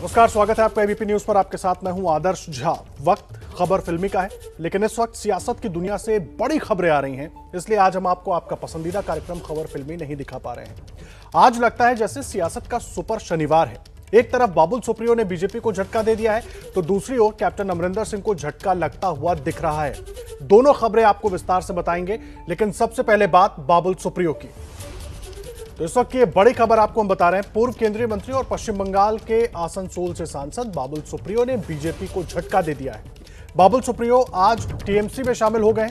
नमस्कार, स्वागत है आपका एबीपी न्यूज पर। आपके साथ मैं हूं आदर्श झा। वक्त खबर फिल्मी का है, लेकिन इस वक्त सियासत की दुनिया से बड़ी खबरें आ रही हैं, इसलिए आज हम आपको आपका पसंदीदा कार्यक्रम खबर फिल्मी नहीं दिखा पा रहे हैं। आज लगता है जैसे सियासत का सुपर शनिवार है। एक तरफ बाबुल सुप्रियो ने बीजेपी को झटका दे दिया है, तो दूसरी ओर कैप्टन अमरिंदर सिंह को झटका लगता हुआ दिख रहा है। दोनों खबरें आपको विस्तार से बताएंगे, लेकिन सबसे पहले बात बाबुल सुप्रियो की। तो इस वक्त की बड़ी खबर आपको हम बता रहे हैं। पूर्व केंद्रीय मंत्री और पश्चिम बंगाल के आसनसोल से सांसद बाबुल सुप्रियो ने बीजेपी को झटका दे दिया है। बाबुल सुप्रियो आज टीएमसी में शामिल हो गए।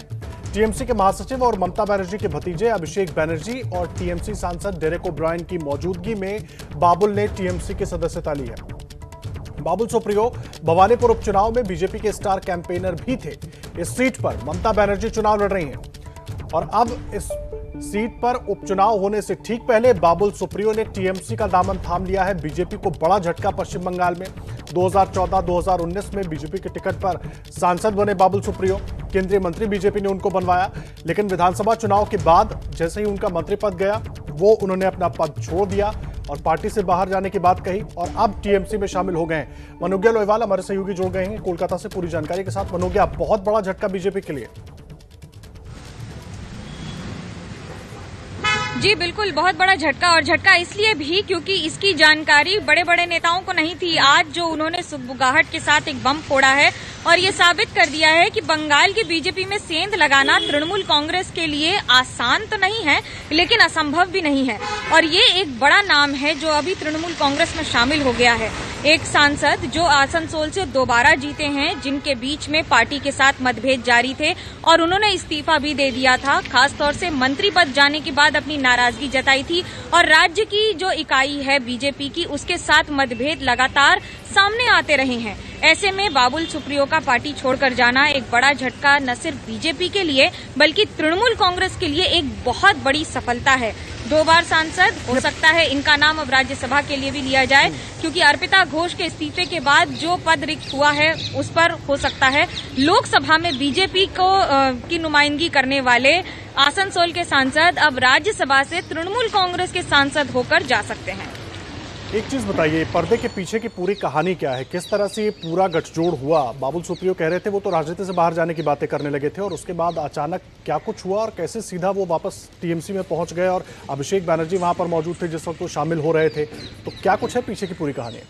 टीएमसी के महासचिव और ममता बनर्जी के भतीजे अभिषेक बनर्जी और टीएमसी सांसद डेरेक ओब्रायन की मौजूदगी में बाबुल ने टीएमसी की सदस्यता ली है। बाबुल सुप्रियो भवानीपुर उपचुनाव में बीजेपी के स्टार कैंपेनर भी थे। इस सीट पर ममता बनर्जी चुनाव लड़ रही हैं और अब इस सीट पर उपचुनाव होने से ठीक पहले बाबुल सुप्रियो ने टीएमसी का दामन थाम लिया है। बीजेपी को बड़ा झटका पश्चिम बंगाल में। 2014-2019 में बीजेपी के टिकट पर सांसद बने बाबुल सुप्रियो। केंद्रीय मंत्री बीजेपी ने उनको बनवाया, लेकिन विधानसभा चुनाव के बाद जैसे ही उनका मंत्री पद गया, उन्होंने अपना पद छोड़ दिया और पार्टी से बाहर जाने की बात कही और अब टीएमसी में शामिल हो गए हैं। मनोज्ञा लोहेवाल हमारे सहयोगी जुड़ गए हैं कोलकाता से पूरी जानकारी के साथ। मनोज्ञा, बहुत बड़ा झटका बीजेपी के लिए। जी बिल्कुल, बहुत बड़ा झटका, और झटका इसलिए भी क्योंकि इसकी जानकारी बड़े बड़े नेताओं को नहीं थी। आज जो उन्होंने सुगबुगाहट के साथ एक बम फोड़ा है और ये साबित कर दिया है कि बंगाल की बीजेपी में सेंध लगाना तृणमूल कांग्रेस के लिए आसान तो नहीं है, लेकिन असंभव भी नहीं है। और ये एक बड़ा नाम है जो अभी तृणमूल कांग्रेस में शामिल हो गया है। एक सांसद जो आसनसोल से दोबारा जीते हैं, जिनके बीच में पार्टी के साथ मतभेद जारी थे और उन्होंने इस्तीफा भी दे दिया था। खासतौर से मंत्री पद जाने के बाद अपनी नाराजगी जताई थी और राज्य की जो इकाई है बीजेपी की, उसके साथ मतभेद लगातार सामने आते रहे हैं। ऐसे में बाबुल सुप्रियो का पार्टी छोड़कर जाना एक बड़ा झटका न सिर्फ बीजेपी के लिए बल्कि तृणमूल कांग्रेस के लिए एक बहुत बड़ी सफलता है। 2 बार सांसद, हो सकता है इनका नाम अब राज्यसभा के लिए भी लिया जाए, क्योंकि अर्पिता घोष के इस्तीफे के बाद जो पद रिक्त हुआ है उस पर हो सकता है लोकसभा में बीजेपी की नुमाइंदगी करने वाले आसनसोल के सांसद अब राज्यसभा से तृणमूल कांग्रेस के सांसद होकर जा सकते हैं। एक चीज बताइए, पर्दे के पीछे की पूरी कहानी क्या है? किस तरह से ये पूरा गठजोड़ हुआ? बाबुल सुप्रियो कह रहे थे वो तो राजनीति से बाहर जाने की बातें करने लगे थे, और उसके बाद अचानक क्या कुछ हुआ और कैसे सीधा वो वापस टीएमसी में पहुंच गए? और अभिषेक बनर्जी वहां पर मौजूद थे जिस वक्त वो शामिल हो रहे थे, तो क्या कुछ है पीछे की पूरी कहानी?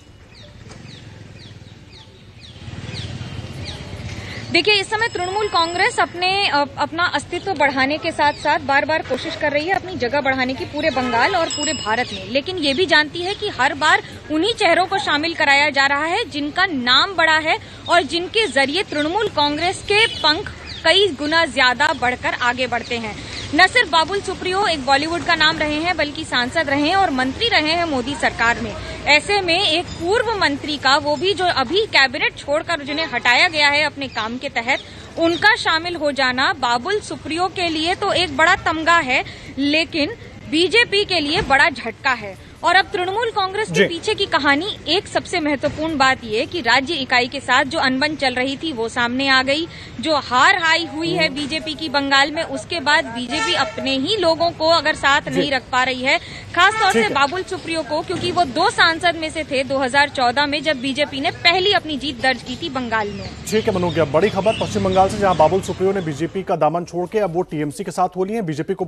देखिए, इस समय तृणमूल कांग्रेस अपना अस्तित्व बढ़ाने के साथ साथ बार बार कोशिश कर रही है अपनी जगह बढ़ाने की पूरे बंगाल और पूरे भारत में, लेकिन ये भी जानती है कि हर बार उन्हीं चेहरों को शामिल कराया जा रहा है जिनका नाम बड़ा है और जिनके जरिए तृणमूल कांग्रेस के पंख कई गुना ज्यादा बढ़कर आगे बढ़ते हैं। न सिर्फ बाबुल सुप्रियो एक बॉलीवुड का नाम रहे हैं, बल्कि सांसद रहे हैं और मंत्री रहे हैं मोदी सरकार में। ऐसे में एक पूर्व मंत्री का, वो भी जो अभी कैबिनेट छोड़कर जिन्हें हटाया गया है अपने काम के तहत, उनका शामिल हो जाना बाबुल सुप्रियो के लिए तो एक बड़ा तमगा है, लेकिन बीजेपी के लिए बड़ा झटका है। और अब तृणमूल कांग्रेस के पीछे की कहानी, एक सबसे महत्वपूर्ण बात यह कि राज्य इकाई के साथ जो अनबन चल रही थी वो सामने आ गई। जो हार हाई हुई है बीजेपी की बंगाल में, उसके बाद बीजेपी अपने ही लोगों को अगर साथ नहीं रख पा रही है, खासतौर से बाबुल सुप्रियो को, क्योंकि वो 2 सांसद में से थे 2014 में जब बीजेपी ने पहली अपनी जीत दर्ज की थी बंगाल में। ठीक है मनोज्ञा, बड़ी खबर पश्चिम बंगाल से, जहां बाबुल सुप्रियो ने बीजेपी का दामन छोड़ के अब वो टीएमसी के साथ हो ली है। बीजेपी को